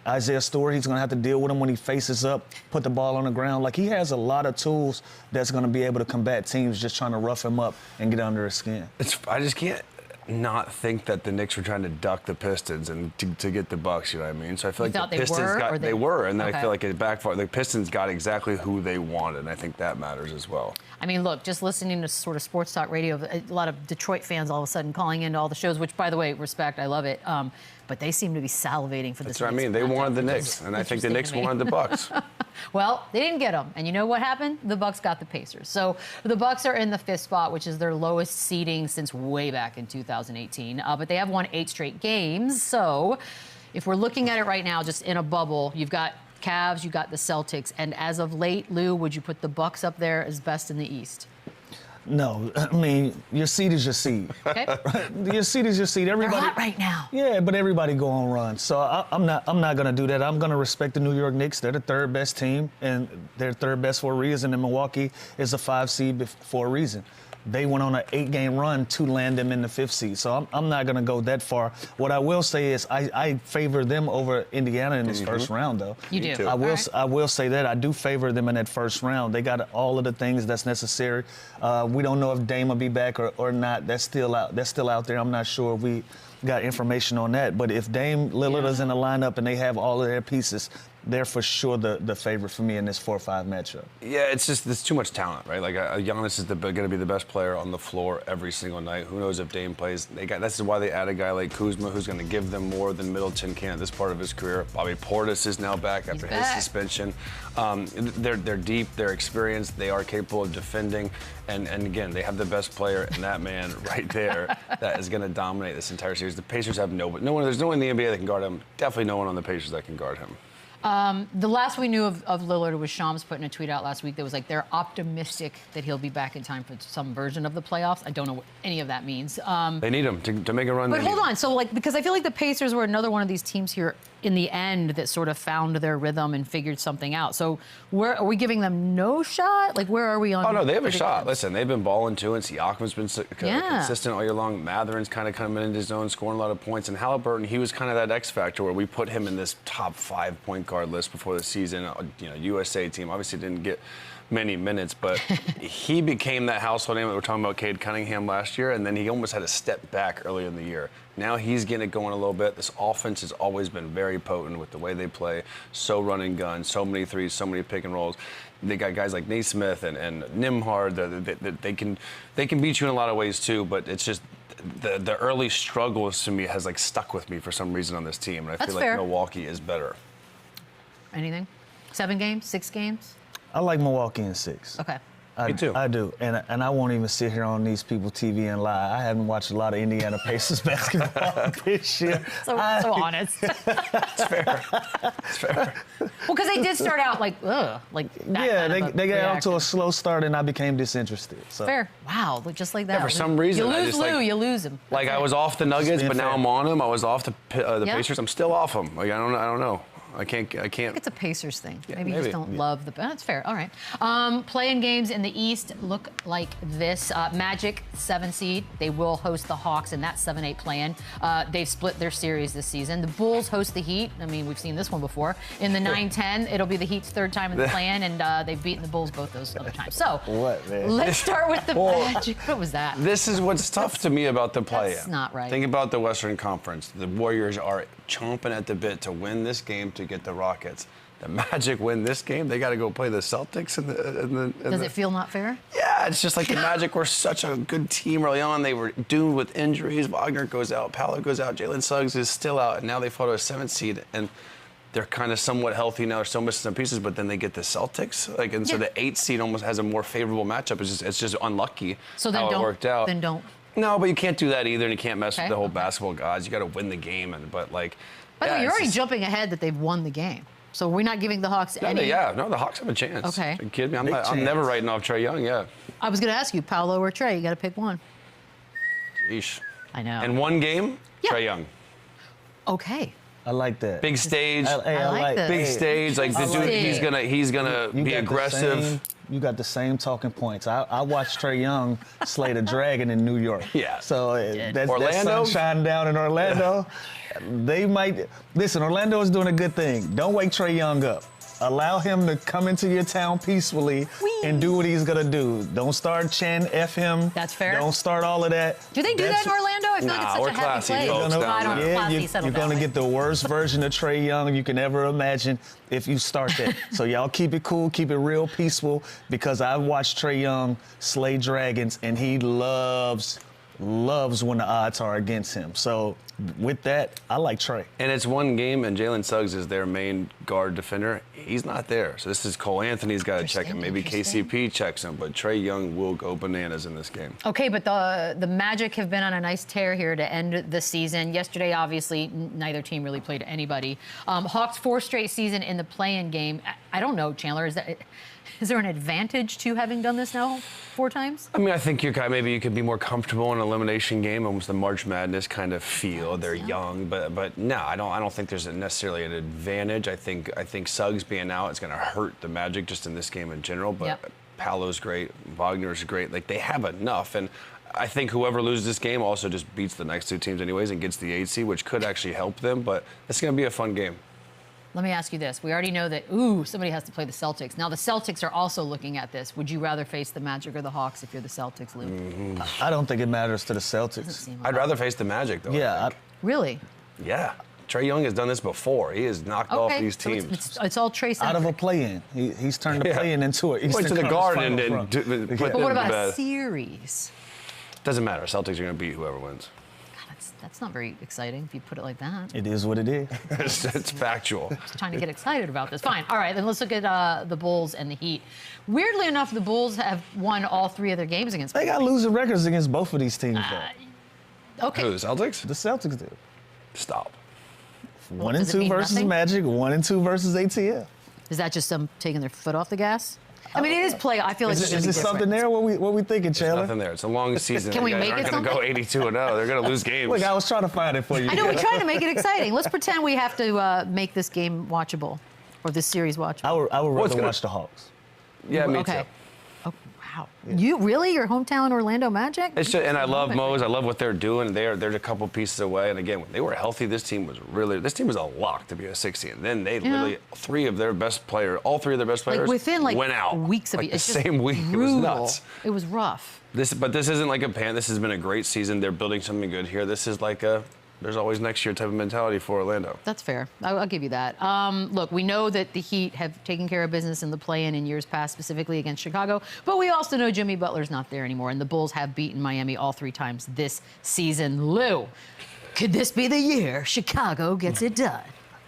Isaiah Stewart, he's going to have to deal with him when he faces up, put the ball on the ground. Like, he has a lot of tools that's going to be able to combat teams just trying to rough him up and get under his skin. I just can't not think that the Knicks were trying to duck the Pistons and to get the Bucks, you know what I mean? So I feel like the Pistons they were, and then I feel like it backfired. The Pistons got exactly who they wanted, and I think that matters as well. I mean, look, just listening to sort of sports talk radio, a lot of Detroit fans all of a sudden calling into all the shows, which, by the way, respect, I love it. But they seem to be salivating for this. That's what I mean. They wanted the Knicks, and I think the Knicks wanted the Bucks. Well, they didn't get them, and you know what happened? The Bucks got the Pacers. So the Bucks are in the 5th spot, which is their lowest seeding since way back in 2018. But they have won 8 straight games. So if we're looking at it right now, just in a bubble, you've got Cavs, you've got the Celtics, and as of late, Lou, would you put the Bucks up there as best in the East? No, I mean, your seed is your seed. Okay. Your seed is your seed. Everybody. They're hot right now. Yeah, but everybody go on runs. So I'm not going to do that. I'm going to respect the New York Knicks. They're the 3rd best team, and they're 3rd best for a reason. And Milwaukee is a 5 seed for a reason. They went on an 8-game run to land them in the 5th seed. So I'm not going to go that far. What I will say is I favor them over Indiana in this first round, though. You do. I will say that. I do favor them in that first round. They got all of the things that's necessary. We don't know if Dame will be back or not. That's still out there. I'm not sure if we got information on that. But if Dame Lillard is in the lineup and they have all of their pieces, they're for sure the favorite for me in this 4-5 matchup. Yeah, it's just there's too much talent, right? Like Giannis is going to be the best player on the floor every single night. Who knows if Dame plays? This is why they add a guy like Kuzma, who's going to give them more than Middleton can at this part of his career. Bobby Portis is now back after his suspension. They're deep, they're experienced, they are capable of defending, and again, they have the best player in that man right there that is going to dominate this entire series. The Pacers have no one. There's no one in the NBA that can guard him. Definitely no one on the Pacers that can guard him. The last we knew of Lillard was Shams putting a tweet out last week that was like, they're optimistic that he'll be back in time for some version of the playoffs. I don't know what any of that means. They need him to make a run. But hold on. So, because I feel like the Pacers were another one of these teams here in the end that sort of found their rhythm and figured something out. So are we giving them no shot? Like, where are we on? Oh, no, they have a shot. Listen, they've been balling too, and Siakam's been consistent all year long. Matherin's kind of coming into his own, scoring a lot of points. And Halliburton, he was kind of that X factor where we put him in this top 5 point guard list before the season. USA team obviously didn't get many minutes, but he became that household name that we're talking about, Cade Cunningham last year, and then he almost had to step back earlier in the year. Now he's getting it going a little bit. This offense has always been very potent with the way they play. So run and gun, so many threes, so many pick and rolls. They got guys like Naismith and Nimhard that they can beat you in a lot of ways too, but it's just the early struggles to me has like stuck with me for some reason on this team, and I feel like Milwaukee is better. Anything? 7 games? 6 games? I like Milwaukee in 6. Okay. Me too. I do, and I won't even sit here on these people TV and lie. I haven't watched a lot of Indiana Pacers basketball this year. So honest. It's fair. It's fair. Well, because they did start out like, ugh, like that Yeah, kind of they got reaction. off to a slow start, and I became disinterested. So. Fair. Wow, look, just like that. Yeah, for some reason, you I lose just, Lou, like- you lose him. Like I was off the Nuggets, being but now fair. I'm on them. I was off the Yeah. Pacers. I'm still off them. Like I don't know. I can't. It's a Pacers thing. Yeah, maybe you just don't love the. That's fair. All right. Playing games in the East look like this. Magic 7 seed. They will host the Hawks in that 7-8 play-in. They've split their series this season. The Bulls host the Heat. I mean, we've seen this one before. In the 9-10, it'll be the Heat's 3rd time in the play-in, and they've beaten the Bulls both those other times. So What, man? let's start with the Magic. What was that? This is what's tough to me about the play-in. That's not right. Think about the Western Conference. The Warriors are chomping at the bit to win this game to get the Rockets. The Magic win this game, they got to go play the Celtics. Does it feel not fair? Yeah, it's just like the Magic were such a good team early on. They were doomed with injuries. Wagner goes out, Paolo goes out, Jalen Suggs is still out, and now they fall to a 7th seed, and they're kind of somewhat healthy now. They're still missing some pieces, but then they get the Celtics, so the 8th seed almost has a more favorable matchup. It's just unlucky So then how it worked out. Then don't. No, but you can't do that either, and you can't mess with the whole basketball gods. You got to win the game, but like. By the way, you're it's already just- jumping ahead that they've won the game. So we're not giving the Hawks any. The Hawks have a chance. Okay. Are you kidding me? Big I'm chance. never writing off Trae Young. Yeah. I was going to ask you, Paolo or Trey. You got to pick one. Yeesh. I know. And one game, Yeah. Trae Young. Okay. I like that. Big stage. I like this. Big stage. Like the I dude, like he's gonna You be got aggressive. You got the same talking points. I watched Trae Young slay the dragon in New York. Yeah. So that Orlando? sunshine down in Orlando, they might listen. Orlando is doing a good thing. Don't wake Trae Young up. Allow him to come into your town peacefully and do what he's gonna do. Don't start chanting F him. That's fair. Don't start all of that. Do they do that in Orlando? I feel like it's Nah, such we're a happy classy place. folks down I don't there. know. Classy, you're settle going to down. get the worst version of Trae Young you can ever imagine if you start that. So y'all keep it cool, keep it real peaceful, because I've watched Trae Young slay dragons, and he loves when the odds are against him. So with that, I like Trae. And it's one game, and Jalen Suggs is their main guard defender. He's not there. So this is Cole Anthony's got to check him. Maybe Interesting. KCP checks him, but Trae Young will go bananas in this game. Okay, but the Magic have been on a nice tear here to end the season. Yesterday, obviously, neither team really played anybody. Hawks 4th straight season in the play-in game. I don't know, Chandler. Is there an advantage to having done this now 4 times? I mean, I think maybe you could be more comfortable in an elimination game, almost the March Madness kind of feel. They're young, but no, I don't think there's necessarily an advantage. I think Suggs being out is going to hurt the Magic just in this game in general. But Paolo's great, Wagner's great. Like they have enough, and I think whoever loses this game also just beats the next 2 teams anyways and gets the 8 seed, which could actually help them. But it's going to be a fun game. Let me ask you this. We already know that, somebody has to play the Celtics. Now, the Celtics are also looking at this. Would you rather face the Magic or the Hawks if you're the Celtics, Lou? I don't think it matters to the Doesn't Celtics. seem like I'd rather face the Magic, though. Yeah, Really? Yeah. Trae Young has done this before. He has knocked off these so teams. it's all Trae out of a centric. play-in. He's turned the play-in into it. Went to the Garden and put But them what to about a bed. series? Doesn't matter. Celtics are going to beat whoever wins. God, that's not very exciting if you put it like that. It is what it is. It's factual. Just trying to get excited about this. Fine. All right, then let's look at the Bulls and the Heat. Weirdly enough, the Bulls have won all 3 of their games against. They got losing records against both of these teams, though. Okay. Who, the Celtics? The Celtics do. Stop. 1 and does it 2 mean versus nothing? Magic, 1 and 2 versus ATL. Is that just them taking their foot off the gas? I mean, it is play. I feel like Is it there something there? What we thinking, Chandler? Nothing there. It's a long season. Can we You guys make aren't it going to go 82-0. They're going to lose games. Look, I was trying to find it for you. I know, we're trying to make it exciting. Let's pretend we have to make this game watchable or this series watchable. I would it's rather gonna- watch the Hawks. Yeah, me okay. too. Oh, Wow. You really? Your hometown Orlando Magic? It's just, and I love Mose. I love what they're doing. They're a couple pieces away. And again, when they were healthy, this team was a lock to be a 60. And then they literally, all three of their best players within went out. Weeks of like it. the same week. Brutal. It was nuts. It was rough. But this isn't like a pan. This has been a great season. They're building something good here. This is like there's always next year type of mentality for Orlando. That's fair. I'll give you that. Look, we know that the Heat have taken care of business in the play-in in years past, specifically against Chicago, but we also know Jimmy Butler's not there anymore, and the Bulls have beaten Miami all 3 times this season. Lou, could this be the year Chicago gets it done?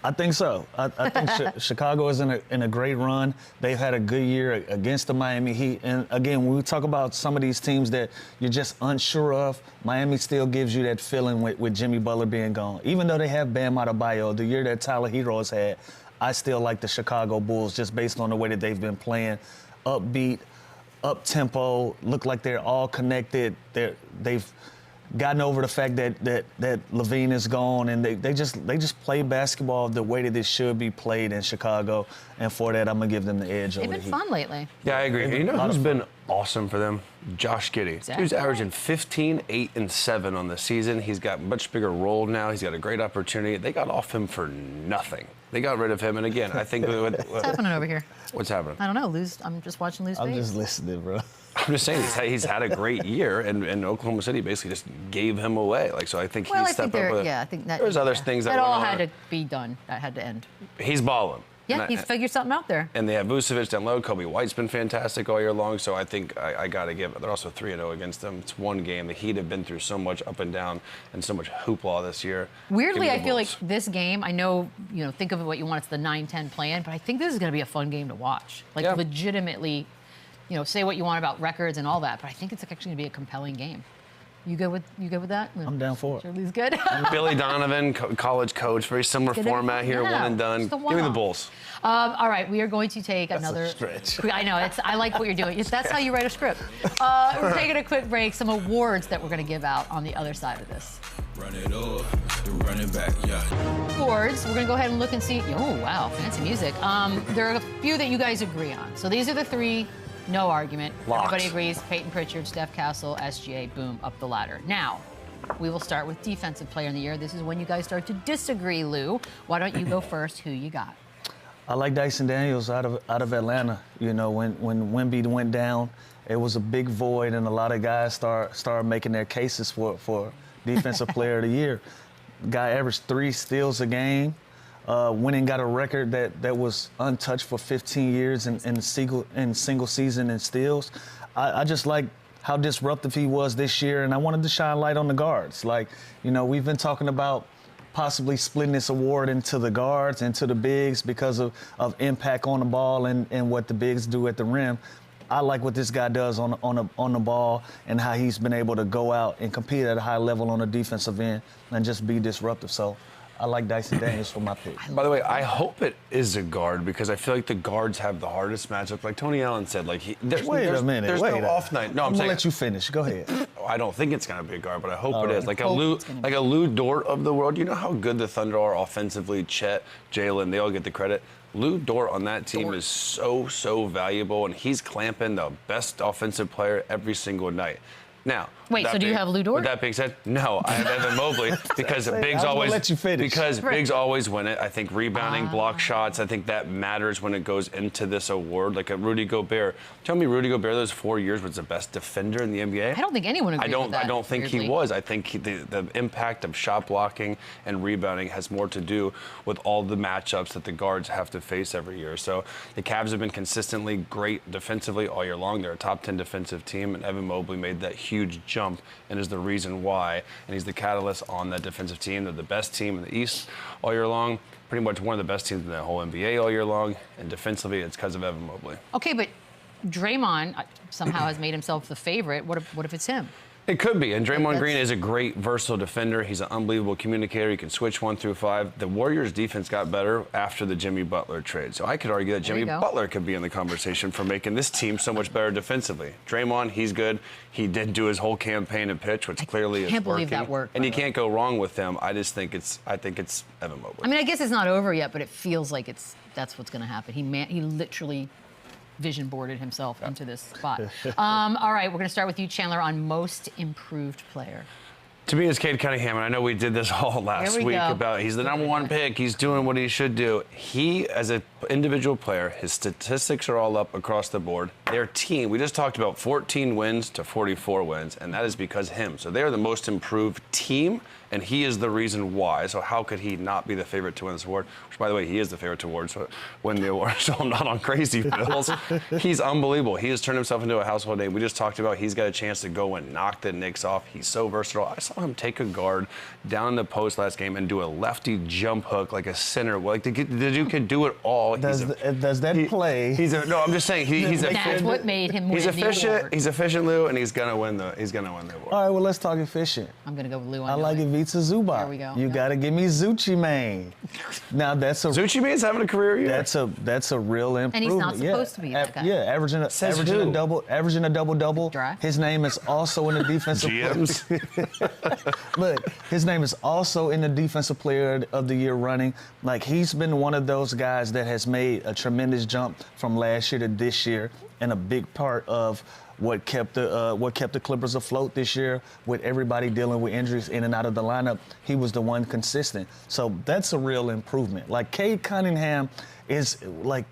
I think so. I think Chicago is in a great run. They've had a good year against the Miami Heat. And again, when we talk about some of these teams that you're just unsure of, Miami still gives you that feeling with Jimmy Butler being gone. Even though they have Bam Adebayo, the year that Tyler Hero has had, I still like the Chicago Bulls just based on the way that they've been playing. Upbeat, up-tempo, look like they're all connected. They've gotten over the fact that Levine is gone, and they just play basketball the way that it should be played in Chicago, and for that I'm gonna give them the edge. They've been fun lately. Yeah, I agree. And you know who's been awesome for them? Josh Giddey. Exactly. He's averaging 15, 8, and 7 on the season. He's got a much bigger role now. He's got a great opportunity. They got off him for nothing. They got rid of him, and again, I think what's happening over here? What's happening? I don't know. I'm just watching Lou's face. I'm just listening, bro. I'm just saying he's had a great year, and Oklahoma City basically just gave him away. Like, so I think he's stepped up. I think that there's other things that all had to be done. That had to end. He's balling. Yeah, he's figured something out there. And they have Vucevic down low. Kobe White's been fantastic all year long. So I think I got to give it. They're also 3-0 against them. It's one game. The Heat have been through so much up and down and so much hoopla this year. Weirdly, I feel like this game, I know, think of it what you want. It's the 9-10 plan, but I think this is going to be a fun game to watch. Like, legitimately, say what you want about records and all that, but I think it's actually going to be a compelling game. You good with that? I'm down for it. Shirley's good. Billy Donovan, college coach, very similar format here, one and done. Give me the Bulls. All right, we are going to take another stretch. I know, I like what you're doing. That's how you write a script. We're taking a quick break. Some awards that we're going to give out on the other side of this. Run it up, the running back, yeah. Awards. We're going to go ahead and look and see. Oh, wow, fancy music. There are a few that you guys agree on. So these are the 3. No argument. Locks. Everybody agrees. Peyton Pritchard, Steph Castle, SGA, boom, up the ladder. Now, we will start with Defensive Player in the Year. This is when you guys start to disagree, Lou. Why don't you go first? Who you got? I like Dyson Daniels out of Atlanta. When Wemby went down, it was a big void, and a lot of guys started making their cases for Defensive Player of the Year. Guy averaged 3 steals a game. Went and got a record that was untouched for 15 years in single season in steals. I just like how disruptive he was this year, and I wanted to shine light on the guards. Like, we've been talking about possibly splitting this award into the guards and to the bigs because of impact on the ball and what the bigs do at the rim. I like what this guy does on the ball and how he's been able to go out and compete at a high level on the defensive end and just be disruptive. So I like Dyson Daniels for my pick. By the way, I hope it is a guard because I feel like the guards have the hardest matchup. Like Tony Allen said, like there's a minute. There's no off night. No, I'm gonna saying let you finish. Go ahead. I don't think it's gonna be a guard, but I hope it right. is. Like a Lou Dort of the world. You know how good the Thunder are offensively. Chet, Jalen, they all get the credit. Lou Dort on that team is so valuable, and he's clamping the best offensive player every single night. Now, wait, so do you have Lou Dort? With that being said, no, I have Evan Mobley because bigs always let you finish. Because right. bigs always win it. I think rebounding, block shots, I think that matters when it goes into this award. Like a Rudy Gobert. Tell me Rudy Gobert those 4 years was the best defender in the NBA? I don't think anyone agrees with that. I don't think weirdly. he was. I think the impact of shot blocking and rebounding has more to do with all the matchups that the guards have to face every year. So the Cavs have been consistently great defensively all year long. They're a top 10 defensive team, and Evan Mobley made that huge jump and is the reason why. And he's the catalyst on that defensive team. They're the best team in the East all year long. Pretty much one of the best teams in the whole NBA all year long. And defensively, it's because of Evan Mobley. Okay, but Draymond somehow has made himself the favorite. What if it's him? It could be, and Draymond Green is a great versatile defender. He's an unbelievable communicator. He can switch 1 through 5. The Warriors' defense got better after the Jimmy Butler trade. So I could argue that Jimmy Butler could be in the conversation for making this team so much better defensively. Draymond, he's good. He did do his whole campaign and pitch, which clearly is working. I can't believe that worked. And you can't go wrong with him. I think it's Evan Mobley. I mean, I guess it's not over yet, but it feels like that's what's going to happen. He literally vision boarded himself into this spot. All right, we're going to start with you, Chandler, on most improved player. To me, it's Cade Cunningham, and I know we did this all last week about he's the #1 pick, he's doing what he should do. He, as an individual player, his statistics are all up across the board. Their team, we just talked about 14 wins to 44 wins, and that is because him. So they are the most improved team, and he is the reason why. So how could he not be the favorite to win this award? Which, by the way, he is the favorite to win the award, so I'm not on crazy pills. He's unbelievable. He has turned himself into a household name. We just talked about he's got a chance to go and knock the Knicks off. He's so versatile. I saw him take a guard down in the post last game and do a lefty jump hook like a center. Like the dude can do it all. Does that play? No, I'm just saying he's That's what made him win He's efficient. the award. He's efficient, Lou, and he's gonna win the award. All right, well, let's talk efficient. I'm going to go with Lou on I like Ivica Zubac. There we go. You got to give me Zucci Mane. Now that's a Zucci Mane's having a career year. That's a real improvement. And he's not supposed to be that guy. Yeah, averaging a double-double. Dry. His name is also in the defensive GMs. Look, his name is also in the defensive player of the year running. Like, he's been one of those guys that has made a tremendous jump from last year to this year, and a big part of what kept the Clippers afloat this year with everybody dealing with injuries in and out of the lineup. He was the one consistent. So that's a real improvement. Like, Cade Cunningham is like,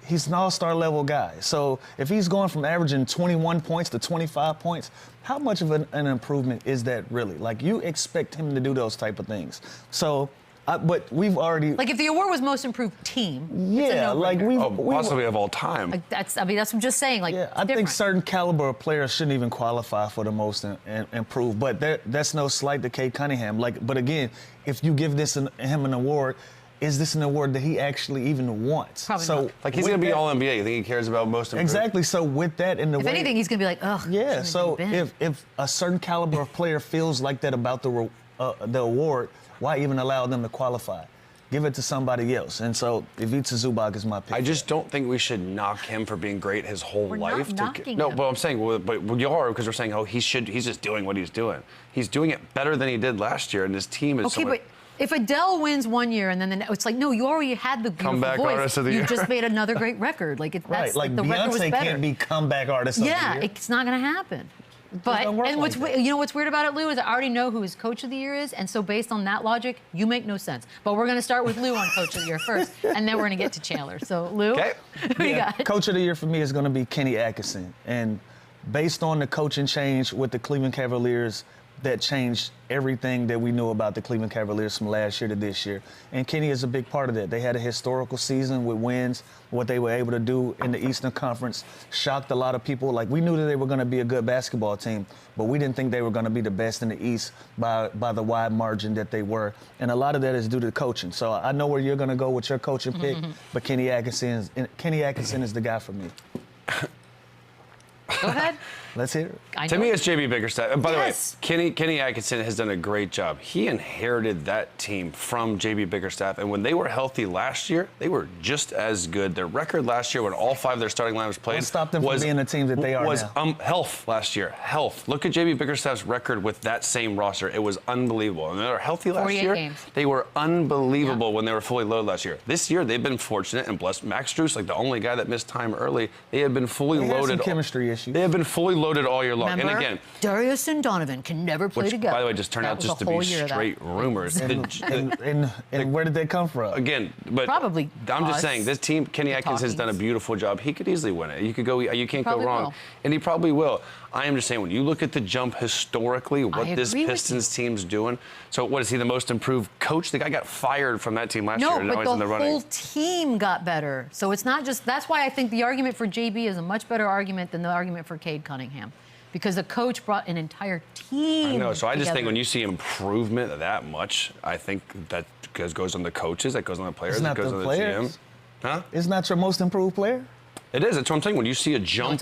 he's an all-star level guy. So if he's going from averaging 21 points to 25 points, how much of an improvement is that really? Like, you expect him to do those type of things. So, but we've already... Like, if the award was most improved team, yeah, it's a no-brainer. like possibly of all time. Like, that's what I'm just saying. Like, yeah, I think certain caliber of players shouldn't even qualify for the most improved. But that's no slight to Cade Cunningham. Like, but again, if you give him an award, is this an award that he actually even wants? Probably not. Like, he's going to be All-NBA. You think he cares about most improved? Exactly. So with that in the if way... anything, he's going to be like, ugh. Yeah, so if a certain caliber of player feels like that about the award, why even allow them to qualify? Give it to somebody else. And so Ivica Zubac is my pick. I just don't think we should knock him for being great his whole life. Not knocking no, him. but I'm saying, but you are, because we're saying, oh, he's just doing what he's doing. He's doing it better than he did last year, and his team is Okay, but if Adele wins one year and then it's like, no, you already had the beautiful comeback voice. artist of the you year. just made another great record. Like, right, like the record was Beyonce better. can't be comeback artist of the year. Yeah, it's not going to happen. But you know what's weird about it, Lou, is I already know who his coach of the year is, and so based on that logic, you make no sense. But we're going to start with Lou on coach of the year first, and then we're going to get to Chandler. So Lou, who you got? Coach of the year for me is going to be Kenny Atkinson, and based on the coaching change with the Cleveland Cavaliers, that changed everything that we knew about the Cleveland Cavaliers from last year to this year. And Kenny is a big part of that. They had a historical season with wins. What they were able to do in the Eastern Conference shocked a lot of people. Like, we knew that they were going to be a good basketball team, but we didn't think they were going to be the best in the East by the wide margin that they were. And a lot of that is due to coaching. So I know where you're going to go with your coaching pick, but Kenny Atkinson is the guy for me. Go ahead. Let's hear it. To me, it's JB Bickerstaff. By the way, Yes. Kenny Atkinson has done a great job. He inherited that team from JB Bickerstaff, and when they were healthy last year, they were just as good. Their record last year, when all 5 of their starting lineups played, What stopped them from being the team that they are now? Health last year. Health. Look at JB Bickerstaff's record with that same roster. It was unbelievable. And they were healthy last 48 year. games. They were unbelievable when they were fully loaded last year. This year, they've been fortunate and blessed. Max Strus, like the only guy that missed time early, they have been fully loaded. Some chemistry issues. They have been fully loaded all year long. Remember, And again, Darius and Donovan can never play which, together. by the way, just turned out just to be straight rumors. And where did they come from? Again, but Probably I'm just us. saying, this team, Kenny Atkins has done a beautiful job. He could easily win it. You can't go probably wrong. will. And he probably will. I am just saying, when you look at the jump historically, what this agree with Pistons team's doing. So what, is he the most improved coach? The guy got fired from that team last year. No, And now but he's in the the running. whole team got better. So it's not just, that's why I think the argument for JB is a much better argument than the argument for Cade Cunningham. Because the coach brought an entire team. I know, so I just think together. when you see improvement that much, I think that goes on the coaches, that goes on the players, that goes on the GM. Huh? Isn't that your most improved player? It is. That's what I'm saying. When you see a jump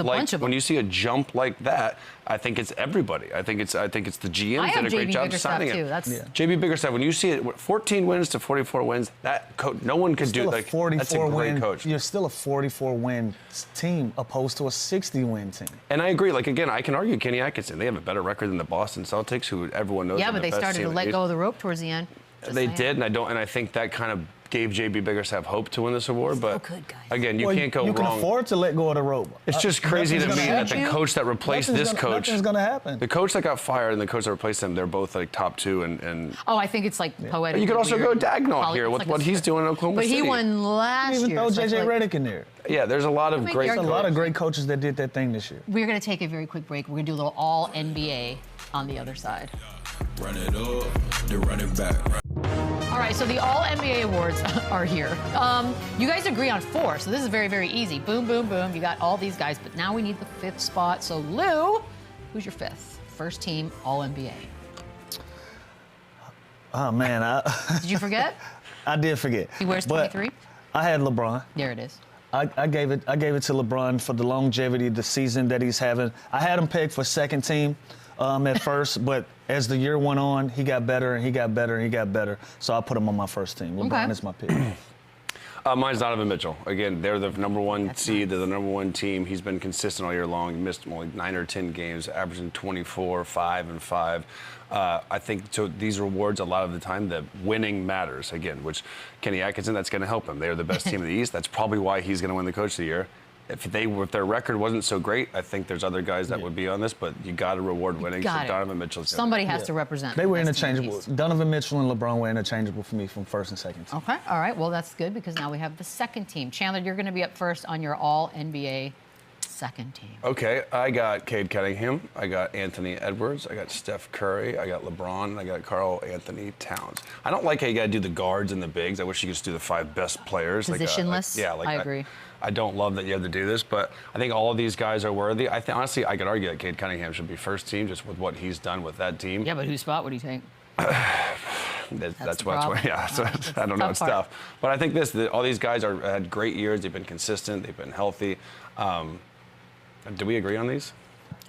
like that, I think it's everybody. I think it's the GM did a great job signing it. JB Bickerstaff. When you see it, 14 wins to 44 wins, that no one could do like. That's a great coach. You're still a 44-win team opposed to a 60-win team. And I agree. Like, again, I can argue Kenny Atkinson. They have a better record than the Boston Celtics, who everyone knows. Yeah, but they started to let go of the rope towards the end. They did, and I think that kind of gave JB Bickerstaff hope to win this award, but good, guys. again, you can't go you wrong. You can afford to let go of the rope. It's just crazy to me that the coach that replaced this coach. Nothing's going to happen. The coach that got fired and the coach that replaced him, they're both like top 2 and Oh, I think it's like poetic. You could also go Dagnall here with what he's doing in Oklahoma City. But he won last year. Even throw JJ Redick in there. Yeah, there's a lot of great There's a lot of great coaches that did that thing this year. We're going to take a very quick break. We're going to do a little all NBA on the other side. Run it up, then run it back. All right, so the All NBA awards are here. You guys agree on 4, so this is very, very easy. Boom, boom, boom. You got all these guys, but now we need the 5th spot. So Lou, who's your 5th? First team All NBA. Oh man, Did you forget? I did forget. He wears 23. I had LeBron. There it is. I gave it to LeBron for the longevity, the season that he's having. I had him pegged for second team at first, but as the year went on, he got better and he got better and he got better. So I put him on my first team. LeBron is my pick. Mine's Donovan Mitchell. Again, they're the #1 seed. They're the #1 team. He's been consistent all year long. He missed only 9 or 10 games, averaging 24, 5, and 5. I think so. These rewards, a lot of the time, the winning matters. Again, which Kenny Atkinson, that's going to help him. They're the best team in the East. That's probably why he's going to win the Coach of the Year. If their record wasn't so great, I think there's other guys that would be on this, but you got to reward winning. So Donovan Mitchell's somebody has to represent. They were interchangeable. Donovan Mitchell and LeBron were interchangeable for me from first and second team. Okay, all right. Well, that's good because now we have the second team. Chandler, you're going to be up first on your All NBA second team. Okay, I got Cade Cunningham, I got Anthony Edwards, I got Steph Curry, I got LeBron, and I got Karl Anthony Towns. I don't like how you got to do the guards and the bigs. I wish you could just do the 5 best players. Positionless. I agree. I don't love that you have to do this, but I think all of these guys are worthy. Honestly, I could argue that Cade Cunningham should be first team just with what he's done with that team. Yeah, but whose spot would he take? That's what's yeah. So I don't know. It's tough, but I think all these guys had great years. They've been consistent. They've been healthy. Do we agree on these?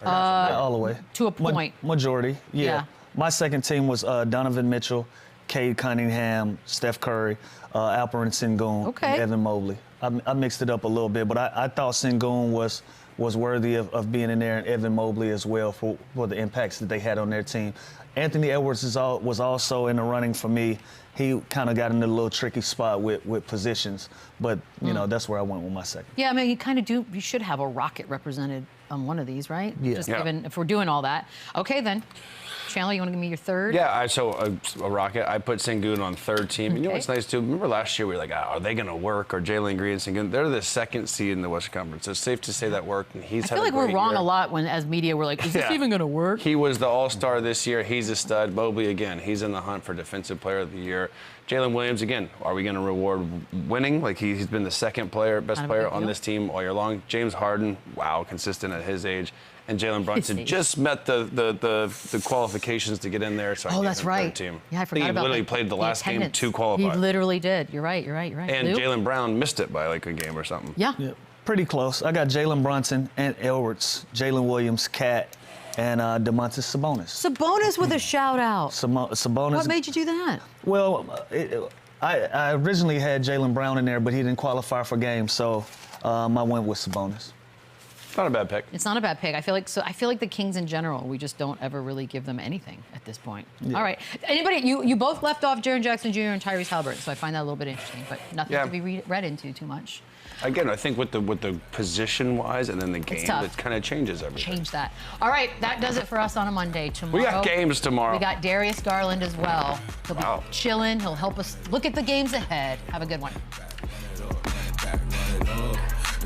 Yeah, all the way. To a point. Majority, yeah. My second team was Donovan Mitchell, Cade Cunningham, Steph Curry, Alperen Sengun, and Evan Mobley. I mixed it up a little bit, but I thought Sengun was worthy of being in there, and Evan Mobley as well for the impacts that they had on their team. Anthony Edwards was also in the running for me. He kind of got in a little tricky spot with positions, but you know that's where I went with my second. Yeah, I mean you kind of do. You should have a Rocket represented on one of these, right? Yeah. Just given if we're doing all that. Okay, then. Chandler, you want to give me your third? Yeah, so a Rocket. I put Sengun on third team. And you know what's nice, too? Remember last year we were like, are they going to work? Or Jalen Green and Sengun? They're the second seed in the Western Conference. So it's safe to say that worked, and he's had a great year. I feel like we're wrong a lot when, as media, we're like, is this even going to work? He was the all-star this year. He's a stud. Mobley, again, he's in the hunt for Defensive Player of the Year. Jalen Williams, again, are we going to reward winning? Like he's been the second best player on this team all year long. James Harden, wow, consistent at his age. And Jalen Brunson just met the qualifications to get in there. So that's right. Team. Yeah, I forgot about he literally played the last game to qualify. He literally did. You're right. And Jaylen Brown missed it by like a game or something. Yeah. Pretty close. I got Jalen Brunson and Edwards, Jalen Williams, Cat, and Domantas Sabonis. Sabonis with a shout out. Sabonis. What made you do that? Well, I originally had Jaylen Brown in there, but he didn't qualify for games, so I went with Sabonis. Not a bad pick. It's not a bad pick. I feel like the Kings in general, we just don't ever really give them anything at this point. Yeah. All right. Anybody, you both left off Jaren Jackson Jr. and Tyrese Halliburton, so I find that a little bit interesting, but nothing to be read into too much. Again, I think with the position-wise and then the game, it kind of changes everything. Change that. All right, that does it for us on a Monday. Tomorrow, we got games tomorrow. We got Darius Garland as well. He'll be chilling. He'll help us look at the games ahead. Have a good one.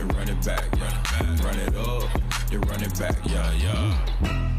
Run it back, yeah. Run it up, then run it back, yeah.